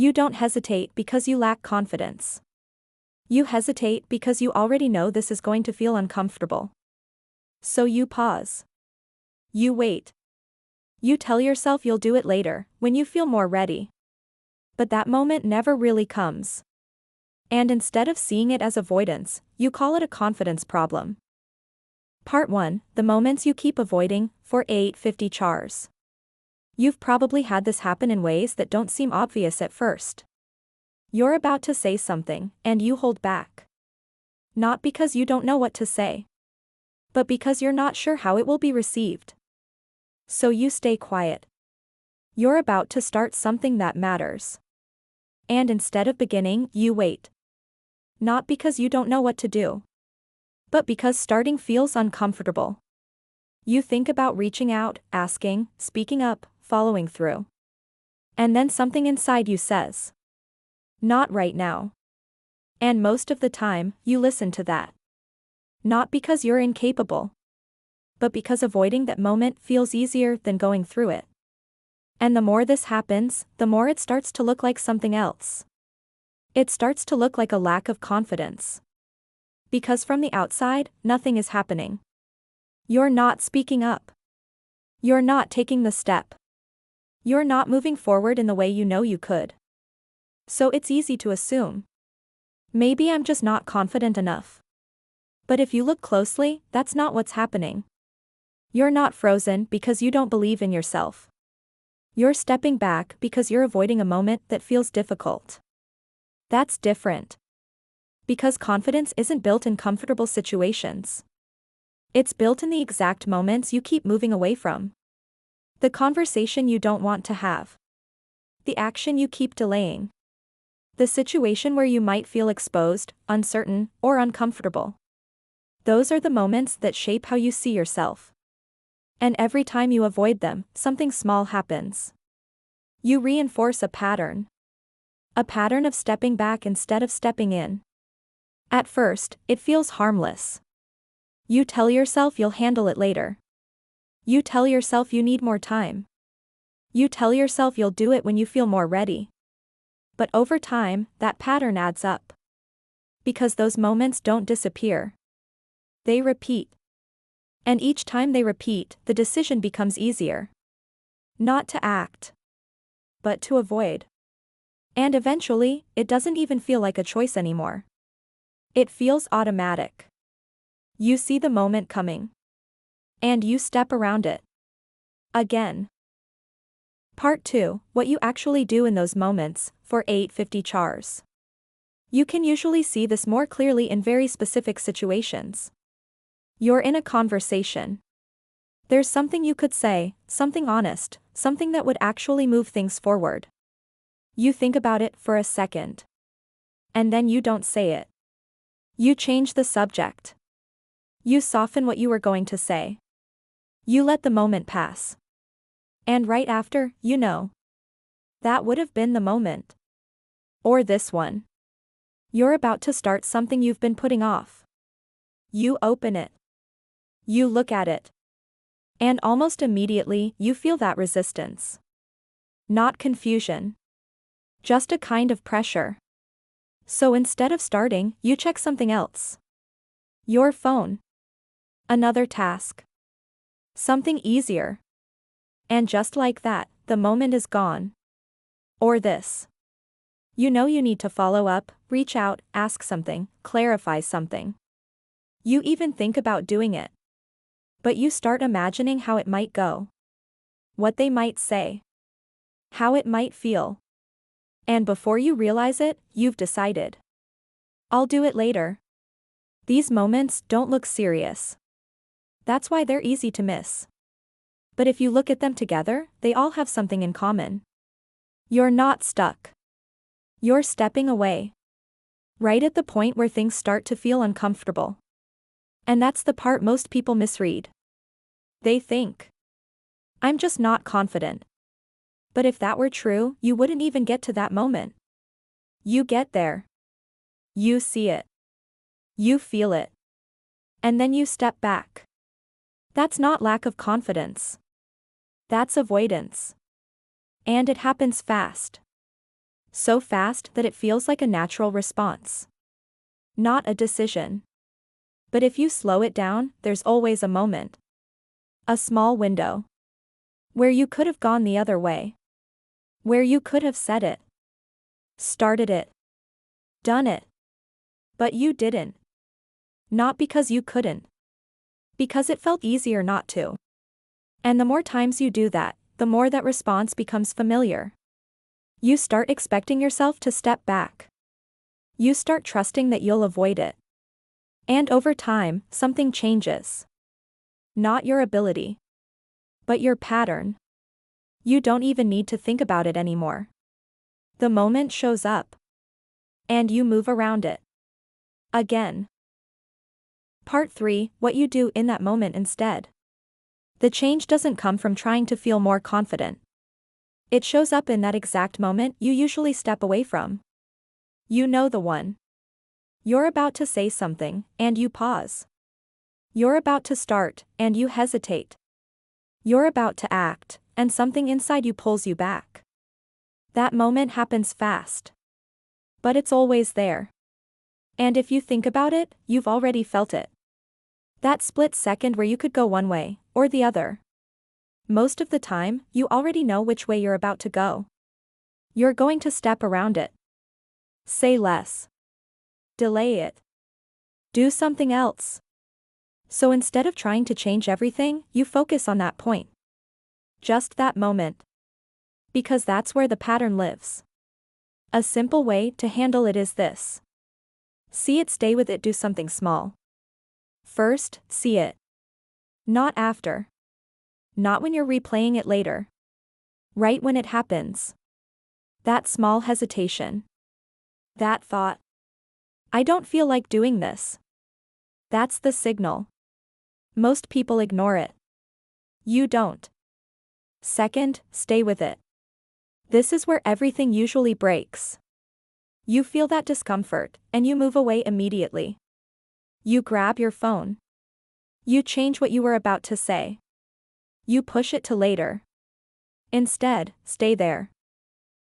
You don't hesitate because you lack confidence. You hesitate because you already know this is going to feel uncomfortable. So you pause. You wait. You tell yourself you'll do it later, when you feel more ready. But that moment never really comes. And instead of seeing it as avoidance, you call it a confidence problem. Part 1. The moments you keep avoiding, for 850 chars. You've probably had this happen in ways that don't seem obvious at first. You're about to say something, and you hold back. Not because you don't know what to say, but because you're not sure how it will be received. So you stay quiet. You're about to start something that matters. And instead of beginning, you wait. Not because you don't know what to do, but because starting feels uncomfortable. You think about reaching out, asking, speaking up, following through. And then something inside you says, "Not right now." And most of the time, you listen to that. Not because you're incapable, but because avoiding that moment feels easier than going through it. And the more this happens, the more it starts to look like something else. It starts to look like a lack of confidence. Because from the outside, nothing is happening. You're not speaking up. You're not taking the step. You're not moving forward in the way you know you could. So it's easy to assume, maybe I'm just not confident enough. But if you look closely, that's not what's happening. You're not frozen because you don't believe in yourself. You're stepping back because you're avoiding a moment that feels difficult. That's different. Because confidence isn't built in comfortable situations. It's built in the exact moments you keep moving away from. The conversation you don't want to have. The action you keep delaying. The situation where you might feel exposed, uncertain, or uncomfortable. Those are the moments that shape how you see yourself. And every time you avoid them, something small happens. You reinforce a pattern. A pattern of stepping back instead of stepping in. At first, it feels harmless. You tell yourself you'll handle it later. You tell yourself you need more time. You tell yourself you'll do it when you feel more ready. But over time, that pattern adds up. Because those moments don't disappear. They repeat. And each time they repeat, the decision becomes easier. Not to act, but to avoid. And eventually, it doesn't even feel like a choice anymore. It feels automatic. You see the moment coming. And you step around it. Again. Part 2. What you actually do in those moments, for 850 chars. You can usually see this more clearly in very specific situations. You're in a conversation. There's something you could say, something honest, something that would actually move things forward. You think about it for a second. And then you don't say it. You change the subject. You soften what you were going to say. You let the moment pass. And right after, you know. That would have been the moment. Or this one. You're about to start something you've been putting off. You open it. You look at it. And almost immediately, you feel that resistance. Not confusion. Just a kind of pressure. So instead of starting, you check something else. Your phone. Another task. Something easier. And just like that, the moment is gone. Or this. You know you need to follow up, reach out, ask something, clarify something. You even think about doing it. But you start imagining how it might go. What they might say. How it might feel. And before you realize it, you've decided. I'll do it later. These moments don't look serious. That's why they're easy to miss. But if you look at them together, they all have something in common. You're not stuck. You're stepping away. Right at the point where things start to feel uncomfortable. And that's the part most people misread. They think, I'm just not confident. But if that were true, you wouldn't even get to that moment. You get there. You see it. You feel it. And then you step back. That's not lack of confidence. That's avoidance. And it happens fast. So fast that it feels like a natural response. Not a decision. But if you slow it down, there's always a moment. A small window. Where you could have gone the other way. Where you could have said it. Started it. Done it. But you didn't. Not because you couldn't. Because it felt easier not to. And the more times you do that, the more that response becomes familiar. You start expecting yourself to step back. You start trusting that you'll avoid it. And over time, something changes. Not your ability. But your pattern. You don't even need to think about it anymore. The moment shows up. And you move around it. Again. Part 3, what you do in that moment instead. The change doesn't come from trying to feel more confident. It shows up in that exact moment you usually step away from. You know the one. You're about to say something, and you pause. You're about to start, and you hesitate. You're about to act, and something inside you pulls you back. That moment happens fast. But it's always there. And if you think about it, you've already felt it. That split second where you could go one way, or the other. Most of the time, you already know which way you're about to go. You're going to step around it. Say less. Delay it. Do something else. So instead of trying to change everything, you focus on that point. Just that moment. Because that's where the pattern lives. A simple way to handle it is this. See it, stay with it, do something small. First, see it. Not after. Not when you're replaying it later. Right when it happens. That small hesitation. That thought. I don't feel like doing this. That's the signal. Most people ignore it. You don't. Second, stay with it. This is where everything usually breaks. You feel that discomfort, and you move away immediately. You grab your phone. You change what you were about to say. You push it to later. Instead, stay there.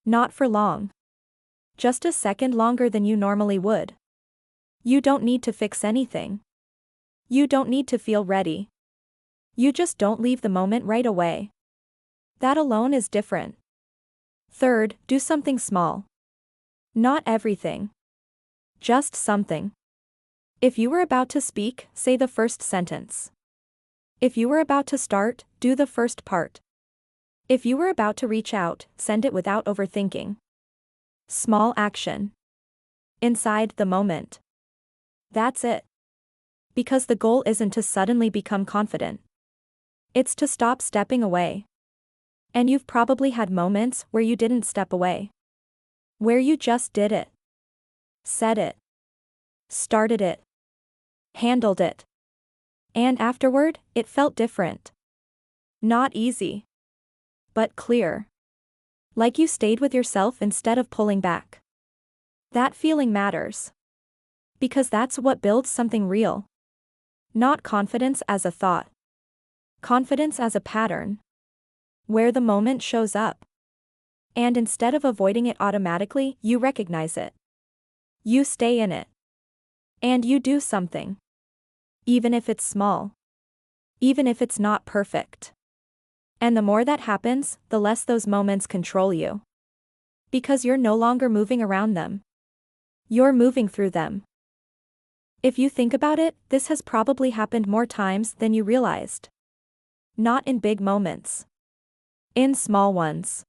Not for long. Just a second longer than you normally would. You don't need to fix anything. You don't need to feel ready. You just don't leave the moment right away. That alone is different. Third, do something small. Not everything. Just something. If you were about to speak, say the first sentence. If you were about to start, do the first part. If you were about to reach out, send it without overthinking. Small action. Inside the moment. That's it. Because the goal isn't to suddenly become confident. It's to stop stepping away. And you've probably had moments where you didn't step away. Where you just did it. Said it. Started it. Handled it. And afterward, it felt different. Not easy. But clear. Like you stayed with yourself instead of pulling back. That feeling matters. Because that's what builds something real. Not confidence as a thought. Confidence as a pattern. Where the moment shows up. And instead of avoiding it automatically, you recognize it. You stay in it. And you do something. Even if it's small. Even if it's not perfect. And the more that happens, the less those moments control you. Because you're no longer moving around them. You're moving through them. If you think about it, this has probably happened more times than you realized. Not in big moments. In small ones.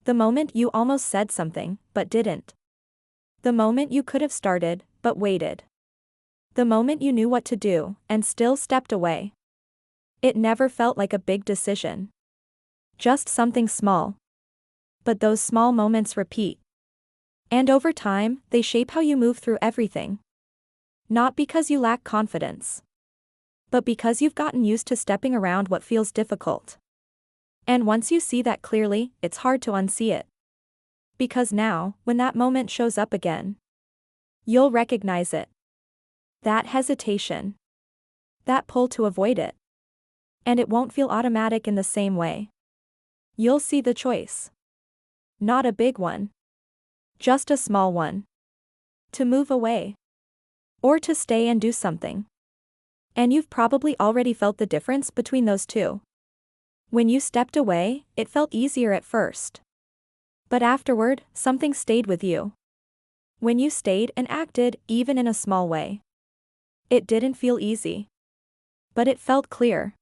The moment you almost said something, but didn't. The moment you could have started, but waited. The moment you knew what to do, and still stepped away. It never felt like a big decision. Just something small. But those small moments repeat. And over time, they shape how you move through everything. Not because you lack confidence. But because you've gotten used to stepping around what feels difficult. And once you see that clearly, it's hard to unsee it. Because now, when that moment shows up again, you'll recognize it. That hesitation. That pull to avoid it. And it won't feel automatic in the same way. You'll see the choice. Not a big one. Just a small one. To move away. Or to stay and do something. And you've probably already felt the difference between those two. When you stepped away, it felt easier at first. But afterward, something stayed with you. When you stayed and acted, even in a small way. It didn't feel easy. But it felt clear.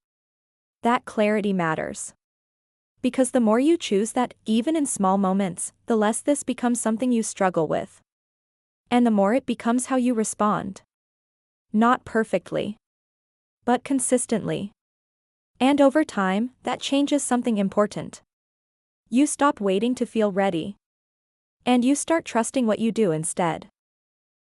That clarity matters. Because the more you choose that, even in small moments, the less this becomes something you struggle with. And the more it becomes how you respond. Not perfectly. But consistently. And over time, that changes something important. You stop waiting to feel ready. And you start trusting what you do instead.